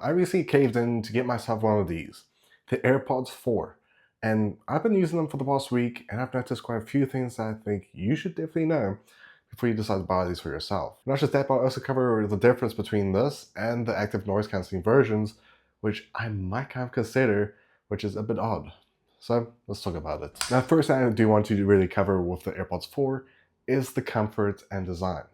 I recently caved in to get myself one of these, the AirPods 4. And I've been using them for the past week, and I've noticed quite a few things that I think you should definitely know before you decide to buy these for yourself. Not just that, but I'll also cover the difference between this and the active noise cancelling versions, which I might kind of consider, which is a bit odd. So let's talk about it. Now, first thing I do want to really cover with the AirPods 4 is the comfort and design.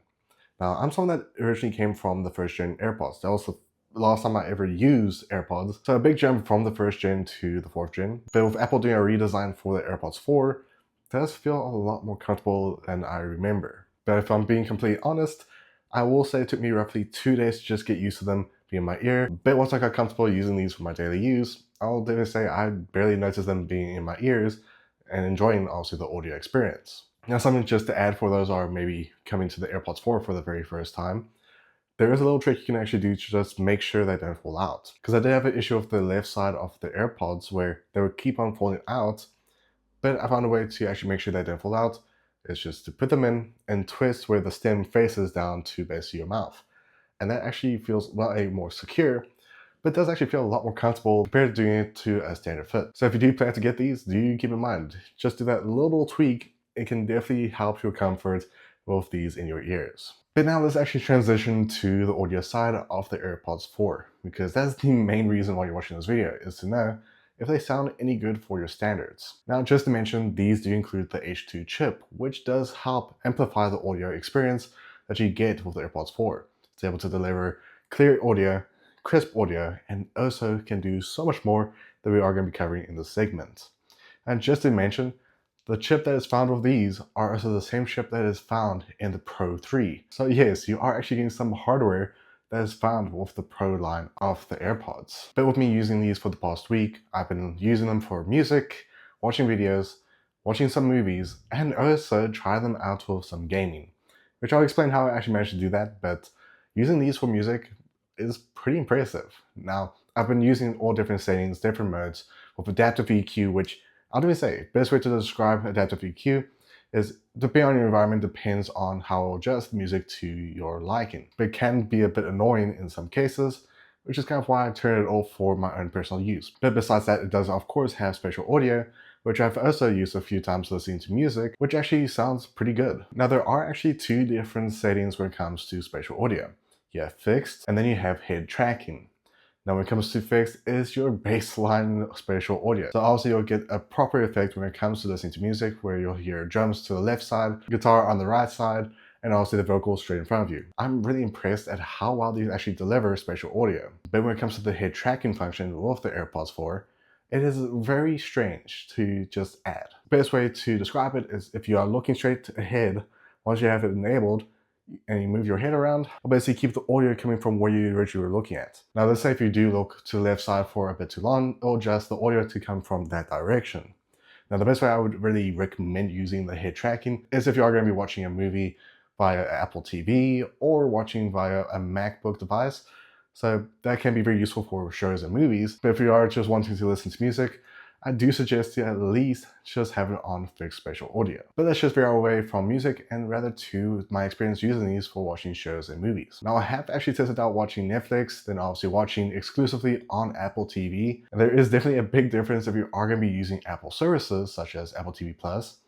Now, I'm someone that originally came from the first gen AirPods. That was the last time I ever used AirPods. So a big jump from the first gen to the fourth gen. But with Apple doing a redesign for the AirPods 4, it does feel a lot more comfortable than I remember. But if I'm being completely honest, I will say it took me roughly 2 days to just get used to them being in my ear. But once I got comfortable using these for my daily use, I'll definitely say I barely noticed them being in my ears and enjoying also the audio experience. Now, something just to add for those are maybe coming to the AirPods 4 for the very first time. There is a little trick you can actually do to just make sure they don't fall out. Because I did have an issue with the left side of the AirPods where they would keep on falling out, but I found a way to actually make sure they don't fall out. It's just to put them in and twist where the stem faces down to basically your mouth. And that actually feels more secure, but does actually feel a lot more comfortable compared to doing it to a standard fit. So if you do plan to get these, do keep in mind, just do that little tweak. It can definitely help your comfort with these in your ears. But now let's actually transition to the audio side of the AirPods 4, because that's the main reason why you're watching this video, is to know if they sound any good for your standards. Now, just to mention, these do include the H2 chip, which does help amplify the audio experience that you get with the AirPods 4. It's able to deliver clear audio, crisp audio, and also can do so much more that we are going to be covering in this segment. And just to mention, the chip that is found with these are also the same chip that is found in the Pro 3. So yes, you are actually getting some hardware that is found with the Pro line of the AirPods. But with me using these for the past week, I've been using them for music, watching videos, watching some movies, and also try them out with some gaming. Which I'll explain how I actually managed to do that, but using these for music is pretty impressive. Now, I've been using all different settings, different modes, with adaptive EQ, which I'll do say, best way to describe adaptive EQ is depending on your environment depends on how I'll adjust music to your liking. But it can be a bit annoying in some cases, which is kind of why I turn it off for my own personal use. But besides that, it does of course have spatial audio, which I've also used a few times listening to music, which actually sounds pretty good. Now there are actually two different settings when it comes to spatial audio. You have fixed, and then you have head tracking. Now when it comes to fixed, is your baseline spatial audio. So obviously you'll get a proper effect when it comes to listening to music, where you'll hear drums to the left side, guitar on the right side, and also the vocals straight in front of you. I'm really impressed at how well these actually deliver spatial audio. But when it comes to the head tracking function with the AirPods 4, it is very strange to just add. The best way to describe it is if you are looking straight ahead, once you have it enabled, and you move your head around, I'll basically keep the audio coming from where you originally were looking at. Now let's say if you do look to the left side for a bit too long, it'll adjust the audio to come from that direction. Now the best way I would really recommend using the head tracking is if you are going to be watching a movie via Apple TV or watching via a MacBook device. So that can be very useful for shows and movies. But if you are just wanting to listen to music, I do suggest to at least just have it on fixed spatial audio. But let's just veer away from music and rather to my experience using these for watching shows and movies. Now I have actually tested out watching Netflix, then obviously watching exclusively on Apple TV. And there is definitely a big difference if you are going to be using Apple services such as Apple TV Plus.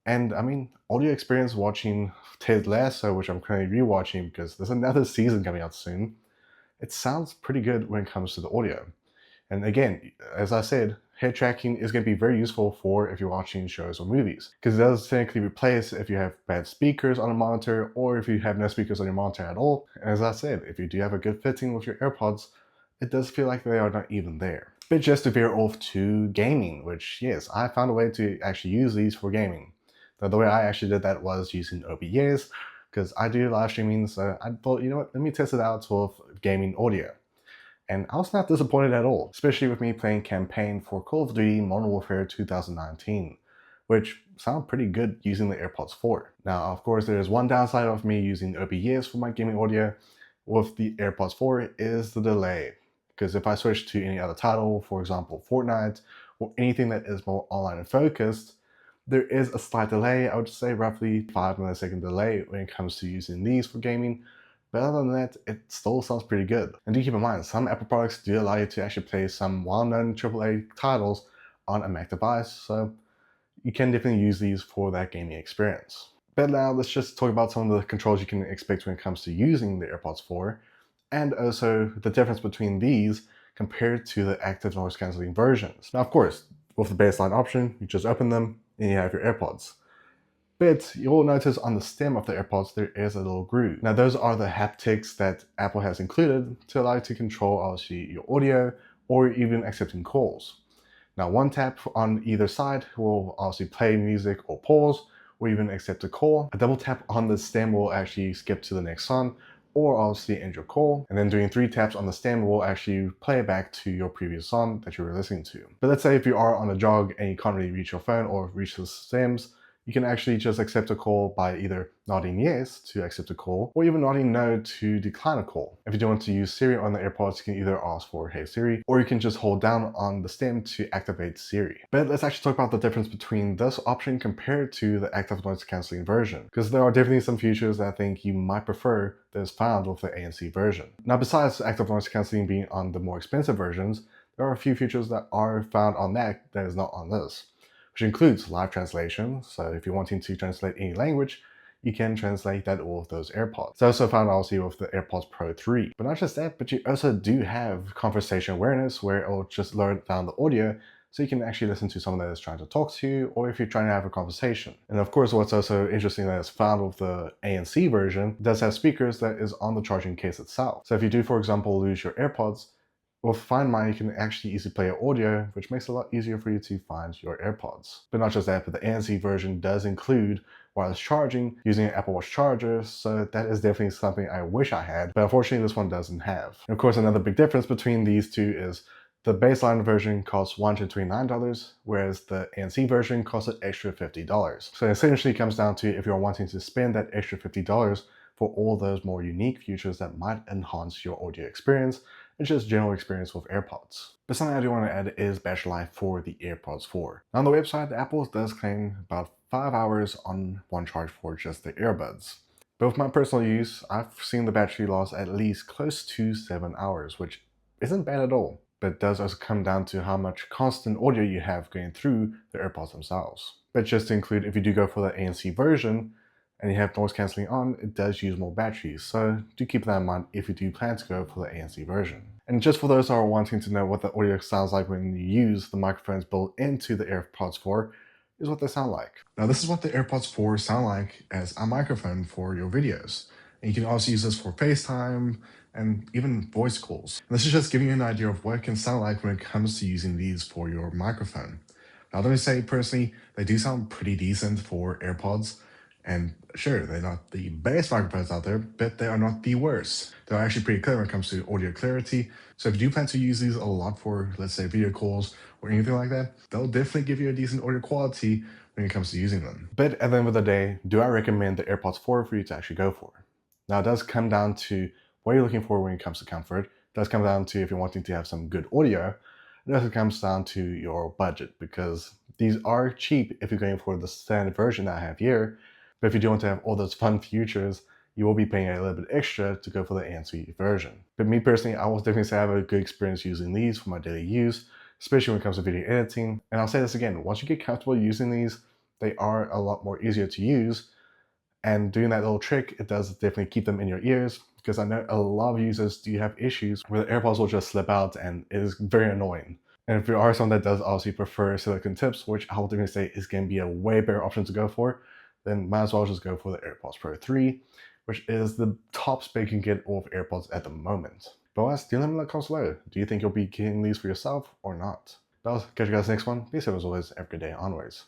And I mean, audio experience watching Ted Lasso, which I'm currently rewatching because there's another season coming out soon, it sounds pretty good when it comes to the audio. And again, as I said, head tracking is going to be very useful for if you're watching shows or movies, because it does technically replace if you have bad speakers on a monitor or if you have no speakers on your monitor at all. And as I said, if you do have a good fitting with your AirPods, it does feel like they are not even there. But just to veer off to gaming, which yes, I found a way to actually use these for gaming. Now, the way I actually did that was using OBS, because I do live streaming, so I thought, you know what, let me test it out with gaming audio. And I was not disappointed at all, especially with me playing campaign for Call of Duty Modern Warfare 2019, which sounded pretty good using the AirPods 4. Now, of course, there is one downside of me using OBS for my gaming audio with the AirPods 4 is the delay. Because if I switch to any other title, for example, Fortnite, or anything that is more online and focused, there is a slight delay. I would say roughly 5 millisecond delay when it comes to using these for gaming. But other than that, it still sounds pretty good. And do keep in mind, some Apple products do allow you to actually play some well-known AAA titles on a Mac device, so you can definitely use these for that gaming experience. But now let's just talk about some of the controls you can expect when it comes to using the AirPods 4, and also the difference between these compared to the active noise cancelling versions. Now, of course, with the baseline option, you just open them and you have your AirPods. But you'll notice on the stem of the AirPods, there is a little groove. Now, those are the haptics that Apple has included to allow you to control, obviously, your audio or even accepting calls. Now, one tap on either side will obviously play music or pause, or even accept a call. A double tap on the stem will actually skip to the next song, or obviously end your call. And then doing 3 taps on the stem will actually play back to your previous song that you were listening to. But let's say if you are on a jog and you can't really reach your phone or reach the stems, you can actually just accept a call by either nodding yes to accept a call, or even nodding no to decline a call. If you don't want to use Siri on the AirPods, you can either ask for Hey Siri, or you can just hold down on the stem to activate Siri. But let's actually talk about the difference between this option compared to the active noise cancelling version, because there are definitely some features that I think you might prefer that is found with the ANC version. Now, besides active noise cancelling being on the more expensive versions, there are a few features that are found on that is not on this, which includes live translation. So if you're wanting to translate any language, you can translate that with those AirPods. It's also found obviously with the AirPods Pro 3. But not just that, but you also do have conversation awareness where it'll just learn down the audio so you can actually listen to someone that is trying to talk to you, or if you're trying to have a conversation. And of course, what's also interesting that is found with the ANC version does have speakers that is on the charging case itself. So if you do, for example, lose your AirPods, with Find My, you can actually easily play your audio, which makes it a lot easier for you to find your AirPods. But not just that, but the ANC version does include wireless charging using an Apple Watch charger, so that is definitely something I wish I had, but unfortunately this one doesn't have. And of course, another big difference between these two is the baseline version costs $129, whereas the ANC version costs an extra $50. So essentially it comes down to if you're wanting to spend that extra $50 for all those more unique features that might enhance your audio experience and just general experience with AirPods. But something I do want to add is battery life for the AirPods 4. Now on the website, Apple does claim about 5 hours on one charge for just the earbuds. But with my personal use, I've seen the battery last at least close to 7 hours, which isn't bad at all. But it does also come down to how much constant audio you have going through the AirPods themselves. But just to include, if you do go for the ANC version, and you have noise cancelling on, it does use more batteries, so do keep that in mind if you do plan to go for the ANC version. And just for those who are wanting to know what the audio sounds like when you use the microphones built into the AirPods 4, is what they sound like. Now this is what the AirPods 4 sound like as a microphone for your videos. And you can also use this for FaceTime and even voice calls. And this is just giving you an idea of what it can sound like when it comes to using these for your microphone. Now let me say personally, they do sound pretty decent for AirPods. And sure, they're not the best microphones out there, but they are not the worst. They're actually pretty clear when it comes to audio clarity. So if you do plan to use these a lot for, let's say, video calls or anything like that, they'll definitely give you a decent audio quality when it comes to using them. But at the end of the day, do I recommend the AirPods 4 for you to actually go for? Now, it does come down to what you're looking for when it comes to comfort. It does come down to if you're wanting to have some good audio. It also comes down to your budget, because these are cheap if you're going for the standard version that I have here. But if you do want to have all those fun features, you will be paying a little bit extra to go for the ANC version. But me personally, I will definitely say I have a good experience using these for my daily use, especially when it comes to video editing. And I'll say this again, once you get comfortable using these, they are a lot more easier to use. And doing that little trick, it does definitely keep them in your ears, because I know a lot of users do have issues where the AirPods will just slip out and it is very annoying. And if you are someone that does obviously prefer silicone tips, which I will definitely say is going to be a way better option to go for, then might as well just go for the AirPods Pro 3, which is the top spec you can get of AirPods at the moment. But let's do let me know in the comments below. Do you think you'll be getting these for yourself or not? But I'll catch you guys next one. Be safe as always. Have a good day onwards.